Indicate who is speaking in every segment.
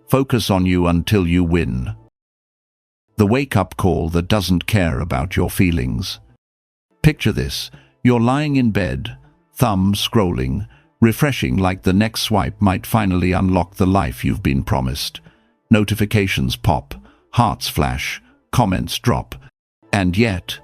Speaker 1: Focus on you until you win. The wake-up call that doesn't care about your feelings. Picture this. You're lying in bed, thumb scrolling, refreshing like the next swipe might finally unlock the life you've been promised. Notifications pop, hearts flash, comments drop, and yet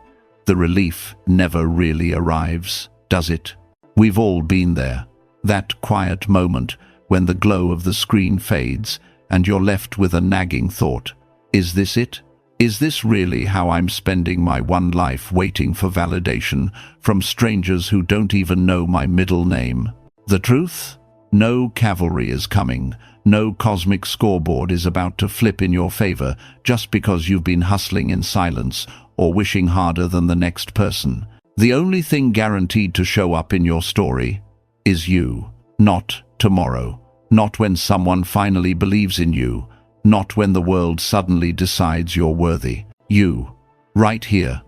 Speaker 1: the relief never really arrives, does it? We've all been there. That quiet moment when the glow of the screen fades and you're left with a nagging thought. Is this it? Is this really how I'm spending my one life, waiting for validation from strangers who don't even know my middle name? The truth? No cavalry is coming. No cosmic scoreboard is about to flip in your favor just because you've been hustling in silence or wishing harder than the next person. The only thing guaranteed to show up in your story is you. Not tomorrow. Not when someone finally believes in you. Not when the world suddenly decides you're worthy. You. Right here.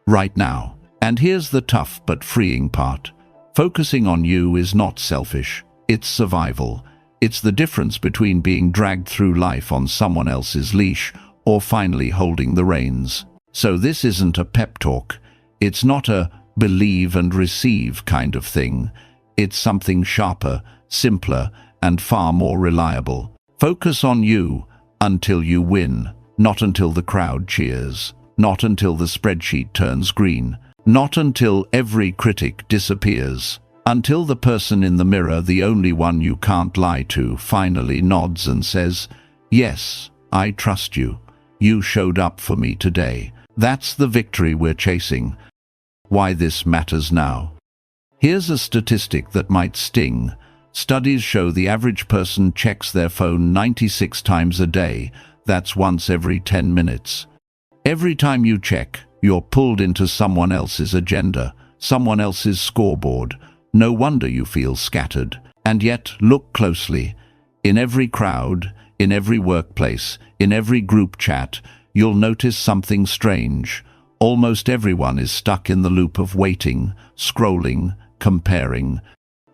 Speaker 1: Right now. And here's the tough but freeing part. Focusing on you is not selfish. It's survival. It's the difference between being dragged through life on someone else's leash or finally holding the reins. So this isn't a pep talk. It's not a believe and receive kind of thing. It's something sharper, simpler, and far more reliable. Focus on you until you win, not until the crowd cheers, not until the spreadsheet turns green, not until every critic disappears, until the person in the mirror, the only one you can't lie to, finally nods and says, "Yes, I trust you. You showed up for me today." That's the victory we're chasing. Why this matters now. Here's a statistic that might sting. Studies show the average person checks their phone 96 times a day. That's once every 10 minutes. Every time you check, you're pulled into someone else's agenda, someone else's scoreboard. No wonder you feel scattered. And yet, look closely. In every crowd, in every workplace, in every group chat, you'll notice something strange. Almost everyone is stuck in the loop of waiting, scrolling, comparing.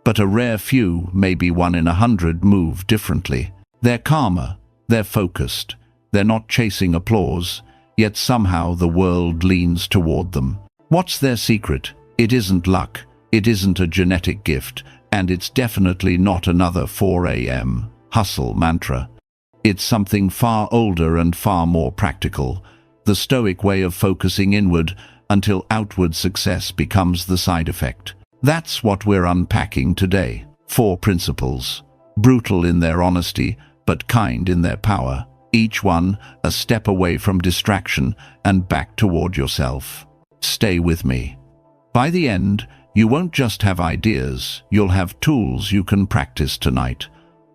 Speaker 1: But a rare few, maybe 1 in 100, move differently. They're calmer, they're focused, they're not chasing applause, yet somehow the world leans toward them. What's their secret? It isn't luck, it isn't a genetic gift, and it's definitely not another 4 a.m. hustle mantra. It's something far older and far more practical, the Stoic way of focusing inward until outward success becomes the side effect. That's what we're unpacking today. 4 principles, brutal in their honesty, but kind in their power. Each one a step away from distraction and back toward yourself. Stay with me. By the end, you won't just have ideas, you'll have tools you can practice tonight.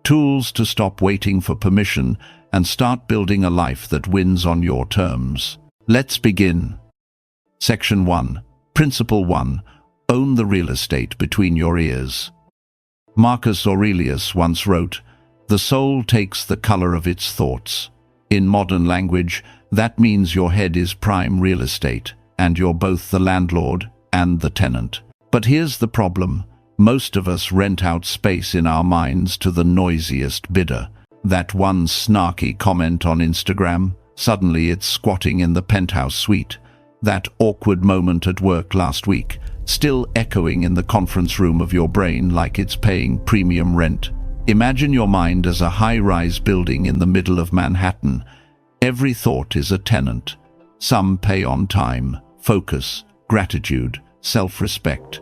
Speaker 1: Tools to stop waiting for permission and start building a life that wins on your terms. Let's begin. Section 1. Principle 1. Own the real estate between your ears. Marcus Aurelius once wrote, "The soul takes the color of its thoughts." In modern language, that means your head is prime real estate, and you're both the landlord and the tenant. But here's the problem. Most of us rent out space in our minds to the noisiest bidder. That one snarky comment on Instagram, suddenly it's squatting in the penthouse suite. That awkward moment at work last week, still echoing in the conference room of your brain like it's paying premium rent. Imagine your mind as a high-rise building in the middle of Manhattan. Every thought is a tenant. Some pay on time, focus, gratitude, self-respect.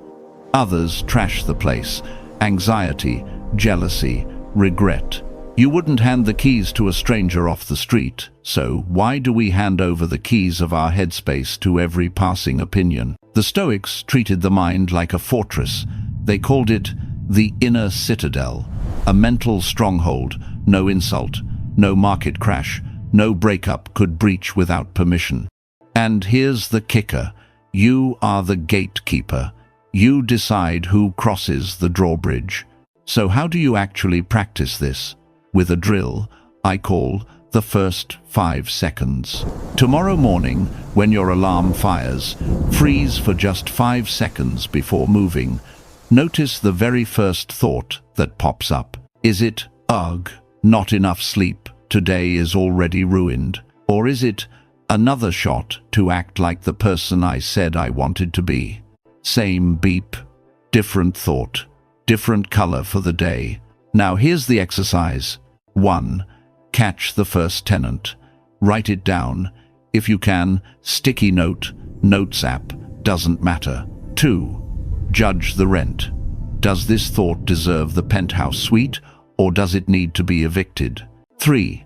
Speaker 1: Others trash the place, anxiety, jealousy, regret. You wouldn't hand the keys to a stranger off the street, so why do we hand over the keys of our headspace to every passing opinion? The Stoics treated the mind like a fortress. They called it the inner citadel, a mental stronghold. No insult, no market crash, no breakup could breach without permission. And here's the kicker. You are the gatekeeper. You decide who crosses the drawbridge. So how do you actually practice this? With a drill I call the first 5 seconds. Tomorrow morning, when your alarm fires, freeze for just 5 seconds before moving. Notice the very first thought that pops up. Is it, ugh, not enough sleep? today is already ruined? Or is it another shot to act like the person I said I wanted to be? Same beep, different thought, different color for the day. Now here's the exercise. 1. Catch the first tenant. Write it down. If you can, sticky note, notes app, doesn't matter. 2. Judge the rent. Does this thought deserve the penthouse suite, or does it need to be evicted? 3.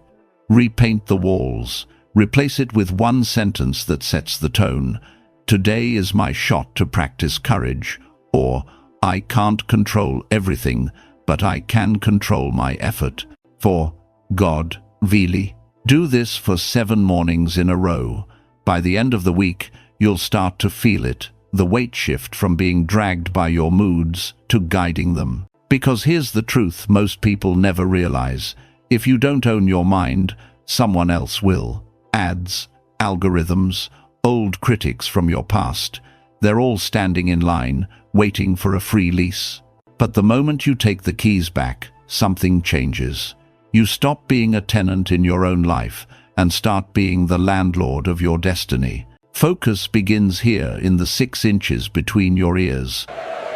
Speaker 1: Repaint the walls. Replace it with one sentence that sets the tone. Today is my shot to practice courage. Or, I can't control everything, but I can control my effort. 4. God, really? Do this for 7 mornings in a row. By the end of the week, you'll start to feel it, the weight shift from being dragged by your moods to guiding them. Because here's the truth most people never realize. If you don't own your mind, someone else will. Ads, algorithms, old critics from your past, they're all standing in line, waiting for a free lease. But the moment you take the keys back, something changes. You stop being a tenant in your own life and start being the landlord of your destiny. Focus begins here in the 6 inches between your ears.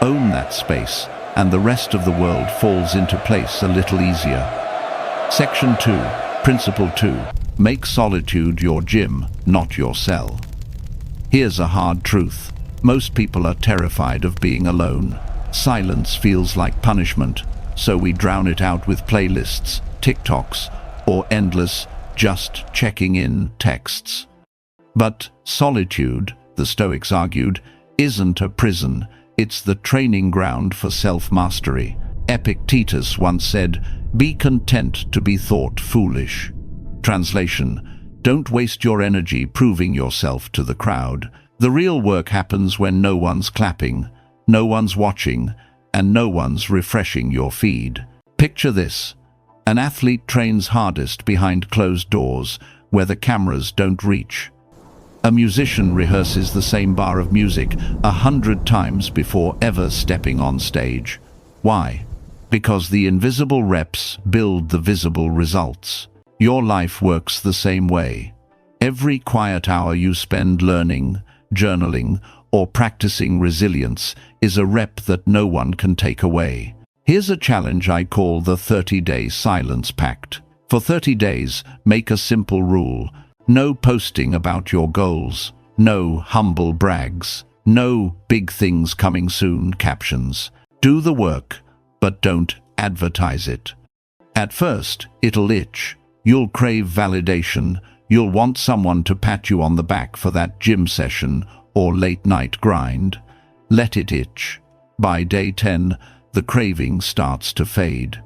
Speaker 1: Own that space, and the rest of the world falls into place a little easier. Section 2, Principle 2. Make solitude your gym, not your cell. Here's a hard truth. Most people are terrified of being alone. Silence feels like punishment, so we drown it out with playlists, TikToks, or endless just checking in texts. But solitude, the Stoics argued, isn't a prison. It's the training ground for self-mastery. Epictetus once said, "Be content to be thought foolish." Translation: don't waste your energy proving yourself to the crowd. The real work happens when no one's clapping, no one's watching, and no one's refreshing your feed. Picture this. An athlete trains hardest behind closed doors, where the cameras don't reach. A musician rehearses the same bar of music 100 times before ever stepping on stage. Why? Because the invisible reps build the visible results. Your life works the same way. Every quiet hour you spend learning, journaling, or practicing resilience is a rep that no one can take away. Here's a challenge I call the 30-day silence pact. For 30 days, make a simple rule. No posting about your goals. No humble brags. No big things coming soon captions. Do the work, but don't advertise it. At first, it'll itch. You'll crave validation. You'll want someone to pat you on the back for that gym session or late-night grind. Let it itch. By day 10, the craving starts to fade.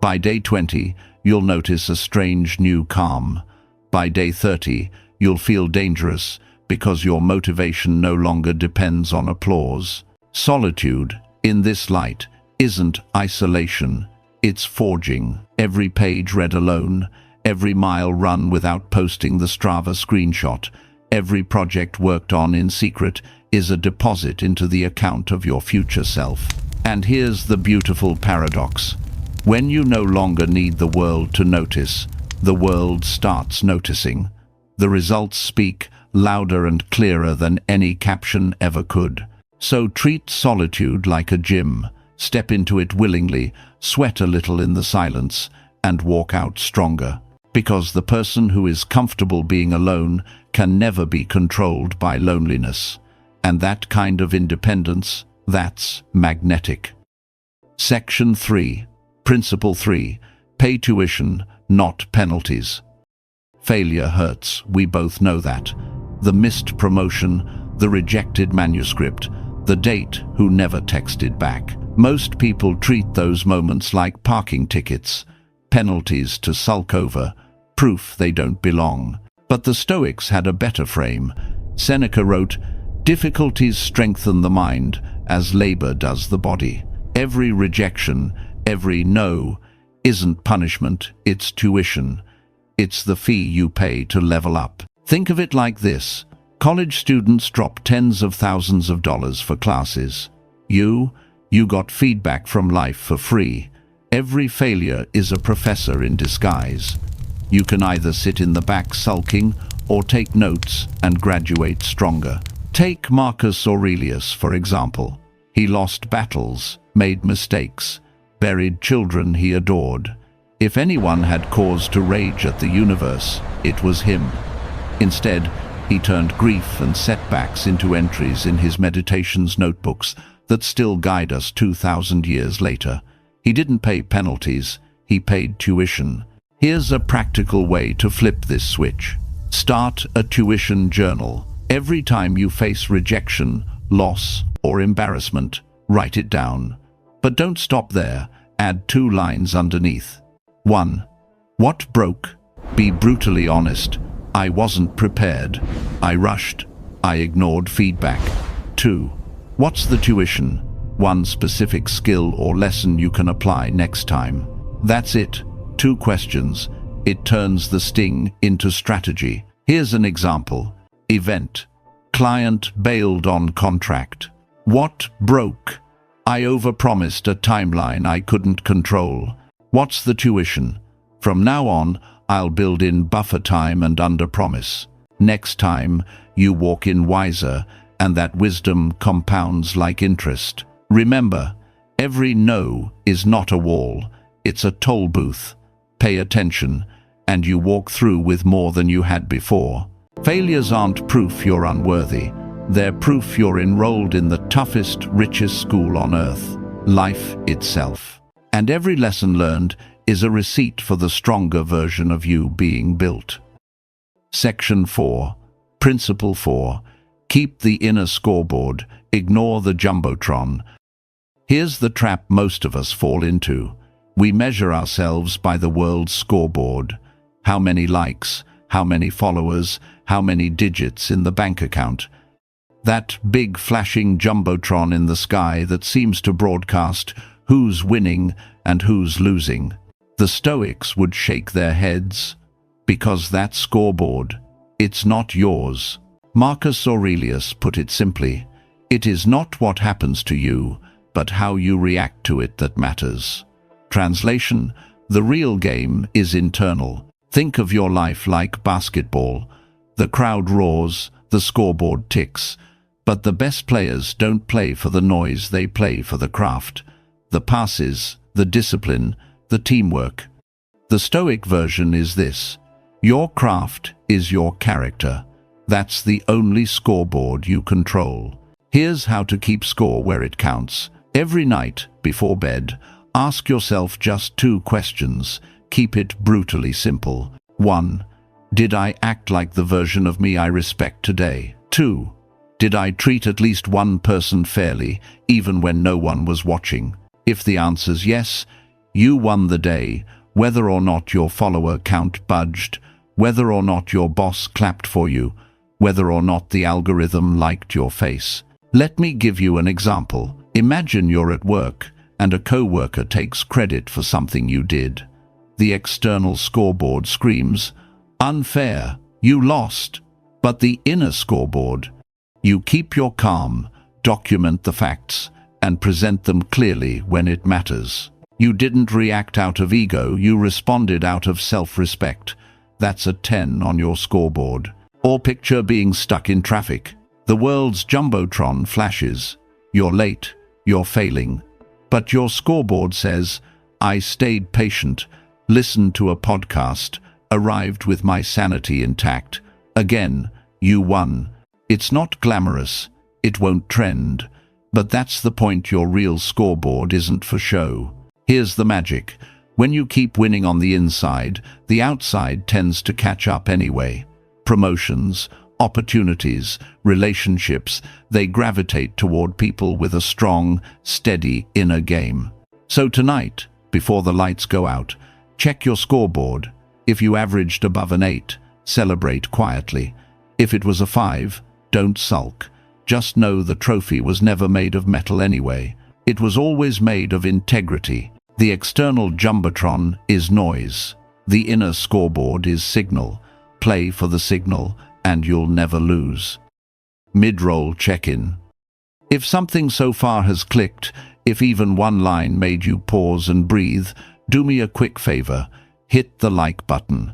Speaker 1: By day 20, you'll notice a strange new calm. By day 30, you'll feel dangerous because your motivation no longer depends on applause. Solitude, in this light, isn't isolation. It's forging. Every page read alone, every mile run without posting the Strava screenshot, every project worked on in secret is a deposit into the account of your future self. And here's the beautiful paradox. When you no longer need the world to notice, the world starts noticing. The results speak louder and clearer than any caption ever could. So treat solitude like a gym. Step into it willingly, sweat a little in the silence, and walk out stronger. Because the person who is comfortable being alone can never be controlled by loneliness. And that kind of independence, that's magnetic. Section 3. Principle 3. Pay tuition, not penalties. Failure hurts, we both know that. The missed promotion, the rejected manuscript, the date who never texted back. Most people treat those moments like parking tickets, penalties to sulk over, proof they don't belong. But the Stoics had a better frame. Seneca wrote, "Difficulties strengthen the mind as labor does the body." Every rejection, every no, isn't punishment, it's tuition. It's the fee you pay to level up. Think of it like this. College students drop tens of thousands of dollars for classes. You got feedback from life for free. Every failure is a professor in disguise. You can either sit in the back sulking or take notes and graduate stronger. Take Marcus Aurelius, for example. He lost battles, made mistakes, buried children he adored. If anyone had cause to rage at the universe, it was him. Instead, he turned grief and setbacks into entries in his meditations notebooks that still guide us 2,000 years later. He didn't pay penalties, he paid tuition. Here's a practical way to flip this switch. Start a tuition journal. Every time you face rejection, loss, or embarrassment, write it down. But don't stop there. Add 2 lines underneath. 1. What broke? Be brutally honest. I wasn't prepared. I rushed. I ignored feedback. 2. What's the tuition? One specific skill or lesson you can apply next time. That's it. 2 questions. It turns the sting into strategy. Here's an example. Event. Client bailed on contract. What broke? I overpromised a timeline I couldn't control. What's the tuition? From now on, I'll build in buffer time and underpromise. Next time, you walk in wiser, and that wisdom compounds like interest. Remember, every no is not a wall, it's a toll booth. Pay attention, and you walk through with more than you had before. Failures aren't proof you're unworthy. They're proof you're enrolled in the toughest, richest school on earth, life itself. And every lesson learned is a receipt for the stronger version of you being built. Section 4. Principle 4. Keep the inner scoreboard, ignore the jumbotron. Here's the trap most of us fall into. We measure ourselves by the world's scoreboard. How many likes, how many followers, how many digits in the bank account. That big flashing jumbotron in the sky that seems to broadcast who's winning and who's losing. The Stoics would shake their heads, because that scoreboard, it's not yours. Marcus Aurelius put it simply, it is not what happens to you, but how you react to it that matters. Translation, the real game is internal. Think of your life like basketball. The crowd roars, the scoreboard ticks, but the best players don't play for the noise, they play for the craft. The passes, the discipline, the teamwork. The Stoic version is this: your craft is your character. That's the only scoreboard you control. Here's how to keep score where it counts. Every night, before bed, ask yourself just 2 questions. Keep it brutally simple. 1. Did I act like the version of me I respect today? 2. Did I treat at least one person fairly, even when no one was watching? If the answer's yes, you won the day, whether or not your follower count budged, whether or not your boss clapped for you, whether or not the algorithm liked your face. Let me give you an example. Imagine you're at work, and a co-worker takes credit for something you did. The external scoreboard screams, "Unfair, you lost." But the inner scoreboard, you keep your calm, document the facts, and present them clearly when it matters. You didn't react out of ego, you responded out of self-respect. That's a 10 on your scoreboard. Or picture being stuck in traffic. The world's jumbotron flashes. You're late, you're failing. But your scoreboard says, I stayed patient, listened to a podcast, arrived with my sanity intact. Again, you won. It's not glamorous, it won't trend, but that's the point. Your real scoreboard isn't for show. Here's the magic. When you keep winning on the inside, the outside tends to catch up anyway. Promotions, opportunities, relationships, they gravitate toward people with a strong, steady inner game. So tonight, before the lights go out, check your scoreboard. If you averaged above an 8, celebrate quietly. If it was a 5, don't sulk. Just know the trophy was never made of metal anyway. It was always made of integrity. The external jumbotron is noise. The inner scoreboard is signal. Play for the signal, and you'll never lose. Mid-roll check-in. If something so far has clicked, if even one line made you pause and breathe, do me a quick favor. Hit the like button.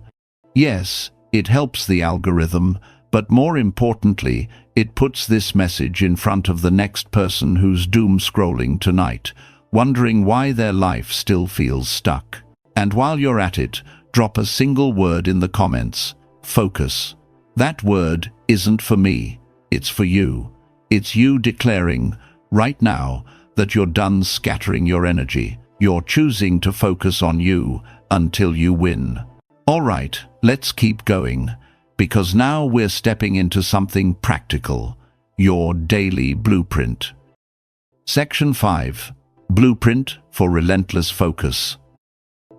Speaker 1: Yes, it helps the algorithm, but more importantly, it puts this message in front of the next person who's doom scrolling tonight, wondering why their life still feels stuck. And while you're at it, drop a single word in the comments. Focus. That word isn't for me, it's for you. It's you declaring, right now, that you're done scattering your energy. You're choosing to focus on you until you win. All right, let's keep going, because now we're stepping into something practical, your daily blueprint. Section 5. Blueprint for Relentless Focus.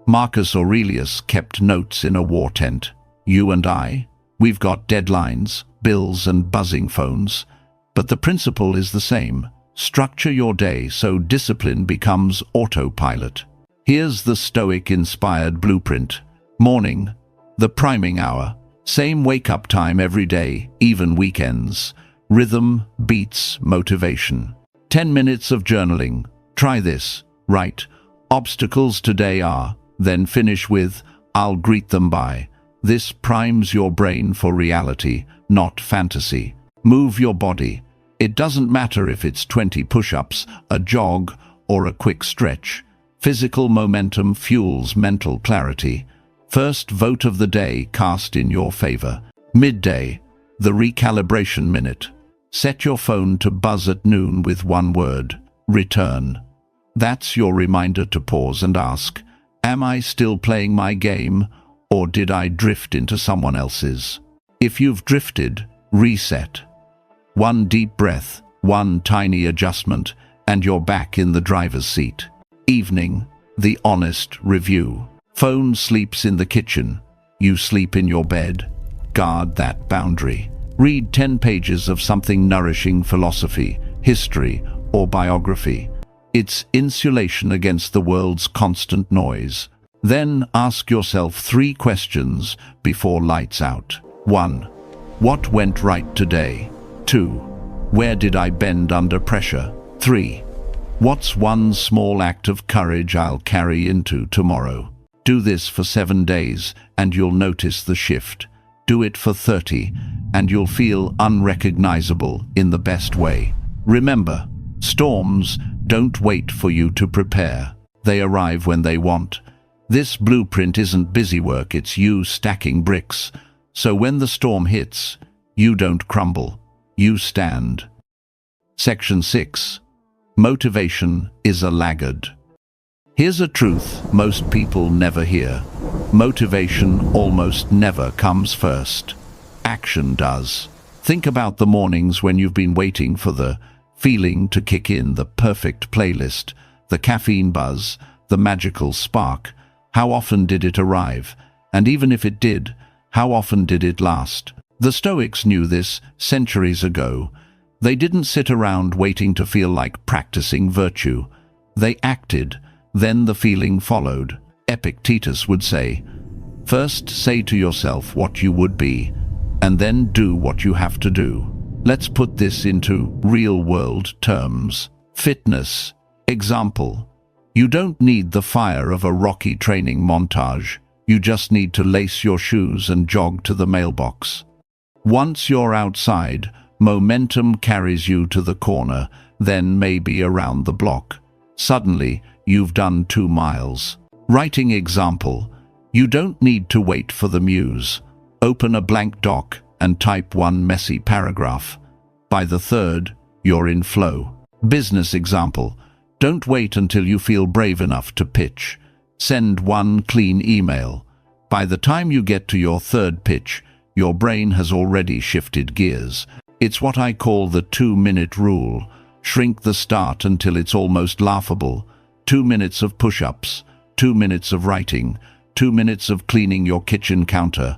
Speaker 1: Marcus Aurelius kept notes in a war tent. You and I, we've got deadlines, bills and buzzing phones, but the principle is the same. Structure your day so discipline becomes autopilot. Here's the Stoic-inspired blueprint. Morning, the priming hour. Same wake-up time every day, even weekends. Rhythm, beats, motivation. 10 minutes of journaling. Try this. Write, obstacles today are, then finish with, I'll greet them by. This primes your brain for reality, not fantasy. Move your body. It doesn't matter if it's 20 push-ups, a jog, or a quick stretch. Physical momentum fuels mental clarity. First vote of the day cast in your favor. Midday, the recalibration minute. Set your phone to buzz at noon with one word, return. That's your reminder to pause and ask, am I still playing my game, or did I drift into someone else's? If you've drifted, reset. One deep breath, one tiny adjustment, and you're back in the driver's seat. Evening, the honest review. Phone sleeps in the kitchen. You sleep in your bed. Guard that boundary. Read 10 pages of something nourishing: philosophy, history, or biography. It's insulation against the world's constant noise. Then ask yourself 3 questions before lights out. 1. What went right today? 2. Where did I bend under pressure? 3. What's one small act of courage I'll carry into tomorrow? Do this for 7 days and you'll notice the shift. Do it for 30 and you'll feel unrecognizable in the best way. Remember, storms don't wait for you to prepare. They arrive when they want. This blueprint isn't busy work, it's you stacking bricks. So when the storm hits, you don't crumble, you stand. Section 6. Motivation is a laggard. Here's a truth most people never hear. Motivation almost never comes first. Action does. Think about the mornings when you've been waiting for the feeling to kick in, the perfect playlist, the caffeine buzz, the magical spark. How often did it arrive? And even if it did, how often did it last? The Stoics knew this centuries ago. They didn't sit around waiting to feel like practicing virtue. They acted. Then the feeling followed. Epictetus would say, first say to yourself what you would be, and then do what you have to do. Let's put this into real-world terms. Fitness. Example. You don't need the fire of a Rocky training montage. You just need to lace your shoes and jog to the mailbox. Once you're outside, momentum carries you to the corner, then maybe around the block. Suddenly, you've done 2 miles. Writing example. You don't need to wait for the muse. Open a blank doc and type 1 messy paragraph. By the 3rd, you're in flow. Business example. Don't wait until you feel brave enough to pitch. Send 1 clean email. By the time you get to your 3rd pitch, your brain has already shifted gears. It's what I call the 2-minute rule. Shrink the start until it's almost laughable. 2 minutes of push-ups, 2 minutes of writing, 2 minutes of cleaning your kitchen counter.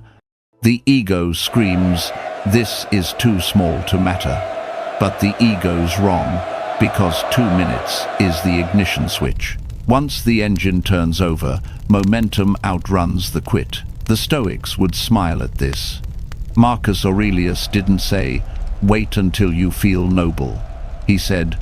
Speaker 1: The ego screams, this is too small to matter. But the ego's wrong, because 2 minutes is the ignition switch. Once the engine turns over, momentum outruns the quit. The Stoics would smile at this. Marcus Aurelius didn't say, wait until you feel noble. He said,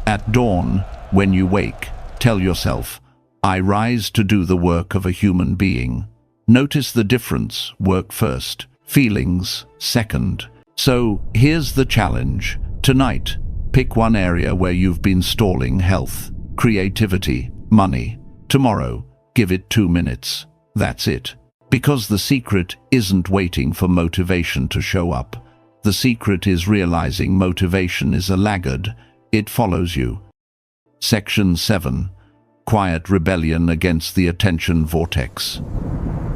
Speaker 1: at dawn, when you wake, tell yourself, I rise to do the work of a human being. Notice the difference. Work first, feelings second. So here's the challenge. Tonight, pick one area where you've been stalling: health, creativity, money. Tomorrow, give it 2 minutes. That's it. Because the secret isn't waiting for motivation to show up. The secret is realizing motivation is a laggard. It follows you. Section 7. Quiet rebellion against the attention vortex.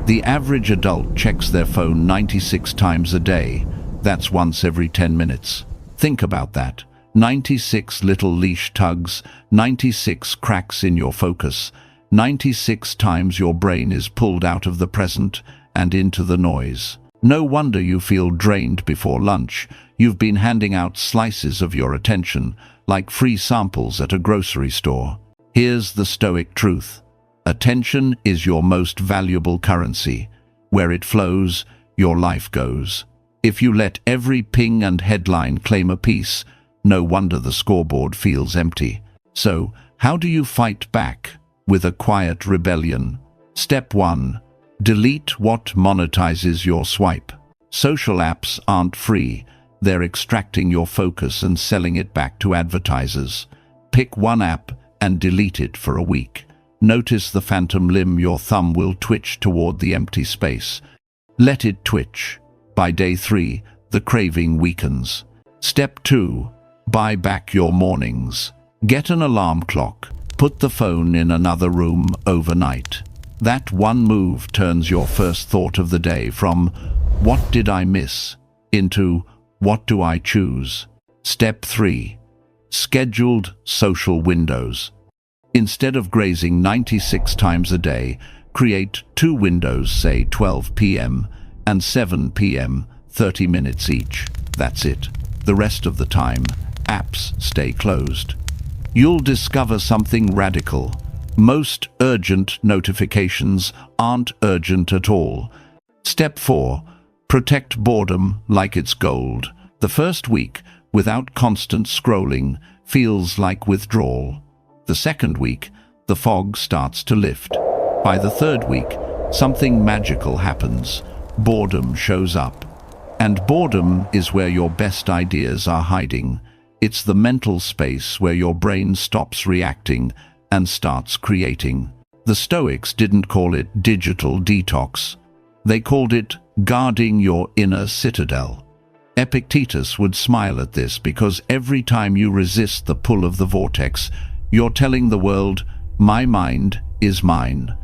Speaker 1: The average adult checks their phone 96 times a day. That's once every 10 minutes. Think about that. 96 little leash tugs, 96 cracks in your focus, 96 times your brain is pulled out of the present and into the noise. No wonder you feel drained before lunch. You've been handing out slices of your attention, like free samples at a grocery store. Here's the Stoic truth. Attention is your most valuable currency. Where it flows, your life goes. If you let every ping and headline claim a piece, no wonder the scoreboard feels empty. So, how do you fight back with a quiet rebellion? Step 1. Delete what monetizes your swipe. Social apps aren't free. They're extracting your focus and selling it back to advertisers. Pick one app and delete it for a week. Notice the phantom limb. Your thumb will twitch toward the empty space. Let it twitch. By day 3, the craving weakens. Step 2. Buy back your mornings. Get an alarm clock. Put the phone in another room overnight. That one move turns your first thought of the day from "What did I miss?" into "What do I choose?" Step 3. Scheduled social windows. Instead of grazing 96 times a day, create 2 windows, say 12 p.m. and 7 p.m., 30 minutes each. That's it. The rest of the time, apps stay closed. You'll discover something radical. Most urgent notifications aren't urgent at all. Step 4. Protect boredom like it's gold. The first week, without constant scrolling, feels like withdrawal. The second week, the fog starts to lift. By the third week, something magical happens. Boredom shows up. And boredom is where your best ideas are hiding. It's the mental space where your brain stops reacting and starts creating. The Stoics didn't call it digital detox. They called it guarding your inner citadel. Epictetus would smile at this because every time you resist the pull of the vortex, you're telling the world, "My mind is mine.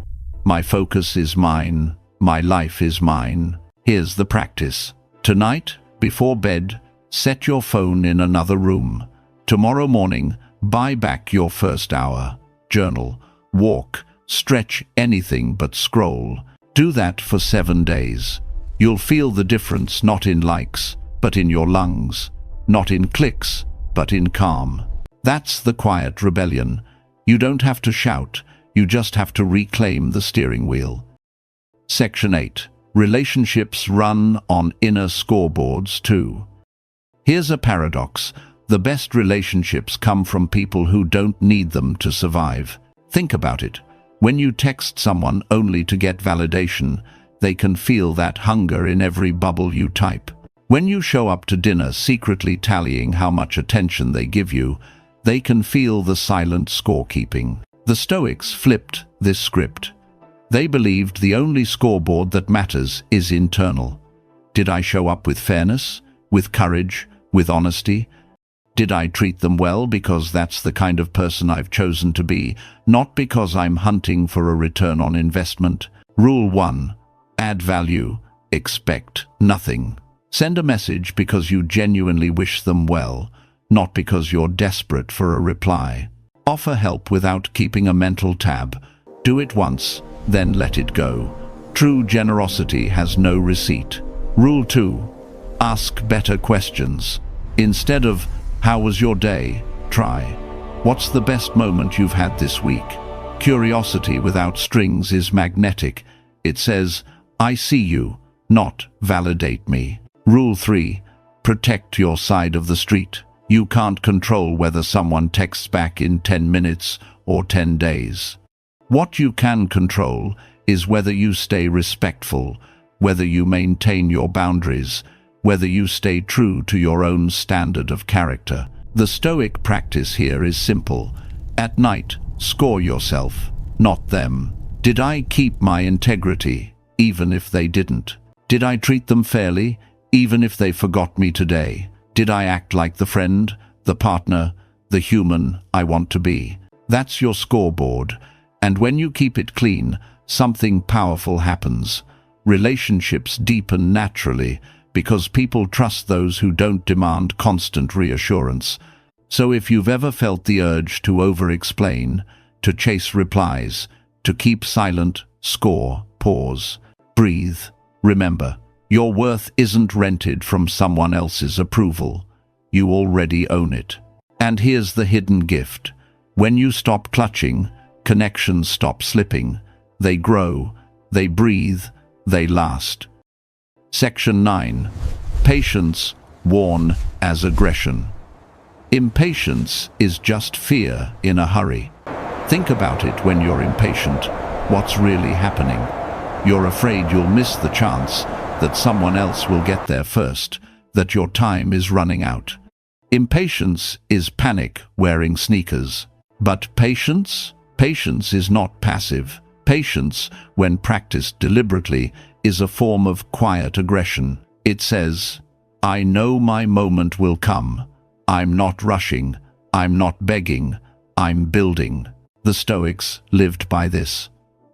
Speaker 1: My focus is mine. My life is mine." Here's the practice. Tonight, before bed, set your phone in another room. Tomorrow morning, buy back your first hour. Journal, walk, stretch, anything but scroll. Do that for 7 days. You'll feel the difference not in likes, but in your lungs. Not in clicks, but in calm. That's the quiet rebellion. You don't have to shout, you just have to reclaim the steering wheel. Section 8. Relationships run on inner scoreboards too. Here's a paradox. The best relationships come from people who don't need them to survive. Think about it. When you text someone only to get validation, they can feel that hunger in every bubble you type. When you show up to dinner secretly tallying how much attention they give you, they can feel the silent scorekeeping. The Stoics flipped this script. They believed the only scoreboard that matters is internal. Did I show up with fairness, with courage, with honesty? Did I treat them well because that's the kind of person I've chosen to be, not because I'm hunting for a return on investment? Rule 1. Add value. Expect nothing. Send a message because you genuinely wish them well, not because you're desperate for a reply. Offer help without keeping a mental tab. Do it once, then let it go. True generosity has no receipt. Rule 2. Ask better questions. Instead of, "How was your day?" try, "What's the best moment you've had this week?" Curiosity without strings is magnetic. It says, "I see you," not "validate me." Rule 3. Protect your side of the street. You can't control whether someone texts back in 10 minutes or 10 days. What you can control is whether you stay respectful, whether you maintain your boundaries, whether you stay true to your own standard of character. The Stoic practice here is simple. At night, score yourself, not them. Did I keep my integrity, even if they didn't? Did I treat them fairly, even if they forgot me today? Did I act like the friend, the partner, the human I want to be? That's your scoreboard, and when you keep it clean, something powerful happens. Relationships deepen naturally because people trust those who don't demand constant reassurance. So if you've ever felt the urge to over-explain, to chase replies, to keep silent, score, pause, breathe. Remember, your worth isn't rented from someone else's approval. You already own it. And here's the hidden gift. When you stop clutching, connections stop slipping. They grow, they breathe, they last. Section 9. Patience, worn as aggression. Impatience is just fear in a hurry. Think about it when you're impatient. What's really happening? You're afraid you'll miss the chance, that someone else will get there first, that your time is running out. Impatience is panic wearing sneakers. But patience? Patience is not passive. Patience, when practiced deliberately, is a form of quiet aggression. It says, I know my moment will come. I'm not rushing. I'm not begging. I'm building. The Stoics lived by this.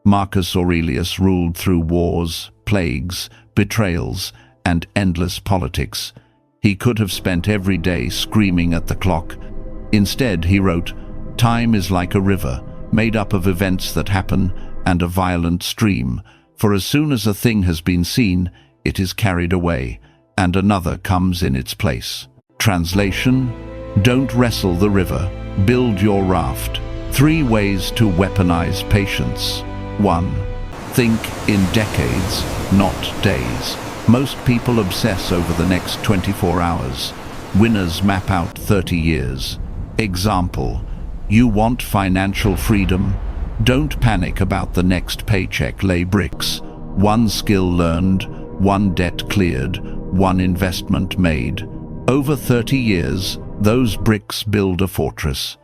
Speaker 1: Marcus Aurelius ruled through wars, plagues, betrayals, and endless politics. He could have spent every day screaming at the clock. Instead, he wrote, Time is like a river, made up of events that happen and a violent stream. For as soon as a thing has been seen, it is carried away, and another comes in its place. Translation: don't wrestle the river, build your raft. 3 ways to weaponize patience. 1. Think in decades, not days. Most people obsess over the next 24 hours. Winners map out 30 years. Example: you want financial freedom? Don't panic about the next paycheck. Lay bricks. 1 skill learned, 1 debt cleared, 1 investment made. Over 30 years, those bricks build a fortress.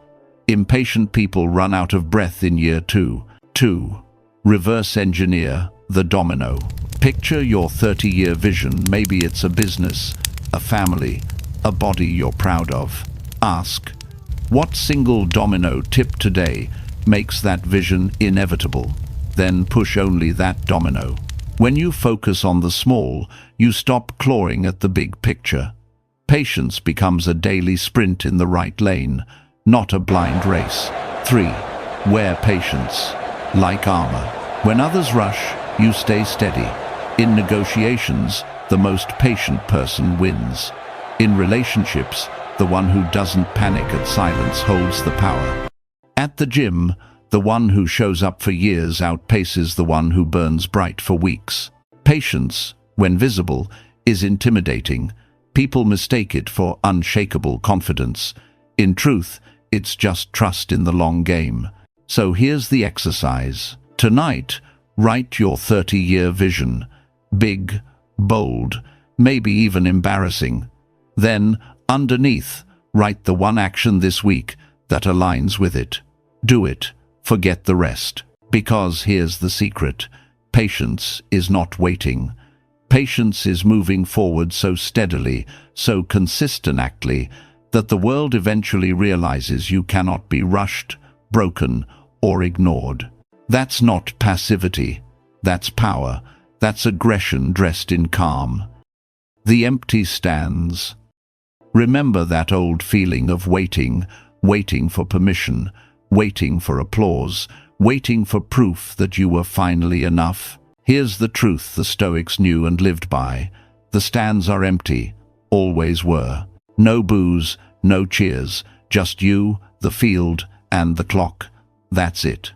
Speaker 1: Impatient people run out of breath in year 2. 2. Reverse engineer the domino. Picture your 30-year vision. Maybe it's a business, a family, a body you're proud of. Ask, what single domino tip today makes that vision inevitable? Then push only that domino. When you focus on the small, you stop clawing at the big picture. Patience becomes a daily sprint in the right lane, not a blind race. 3. Wear patience like armor. When others rush, you stay steady. In negotiations, the most patient person wins. In relationships, the one who doesn't panic at silence holds the power. At the gym, the one who shows up for years outpaces the one who burns bright for weeks. Patience, when visible, is intimidating. People mistake it for unshakable confidence. In truth, it's just trust in the long game. So here's the exercise. Tonight, write your 30-year vision. Big, bold, maybe even embarrassing. Then, underneath, write the 1 action this week that aligns with it. Do it. Forget the rest. Because here's the secret. Patience is not waiting. Patience is moving forward so steadily, so consistently, that the world eventually realizes you cannot be rushed, broken, or ignored. That's not passivity. That's power. That's aggression dressed in calm. The empty stands. Remember that old feeling of waiting, waiting for permission, waiting for applause, waiting for proof that you were finally enough. Here's the truth the Stoics knew and lived by. The stands are empty, always were. No boos, no cheers, just you, the field, and the clock. That's it.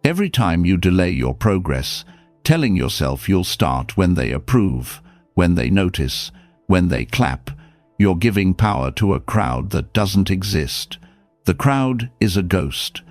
Speaker 1: Every time you delay your progress, telling yourself you'll start when they approve, when they notice, when they clap, you're giving power to a crowd that doesn't exist. The crowd is a ghost.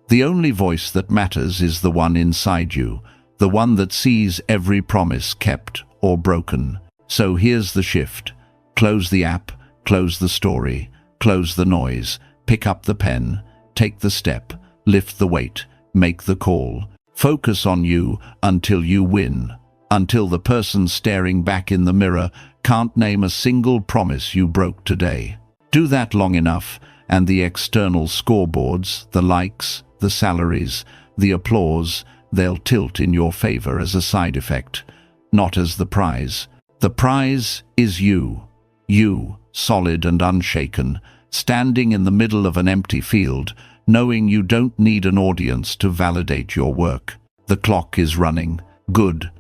Speaker 1: The only voice that matters is the one inside you, the the one that sees every promise kept or broken. So here's the shift. Close the app, close the story, close the noise, pick up the pen, take the step, lift the weight, make the call. Focus on you until you win, until the person staring back in the mirror can't name a single promise you broke today. Do that long enough, and the external scoreboards, the likes, the salaries, the applause, they'll tilt in your favor as a side effect, not as the prize. The prize is you. You, solid and unshaken, standing in the middle of an empty field, knowing you don't need an audience to validate your work. The clock is running. Good.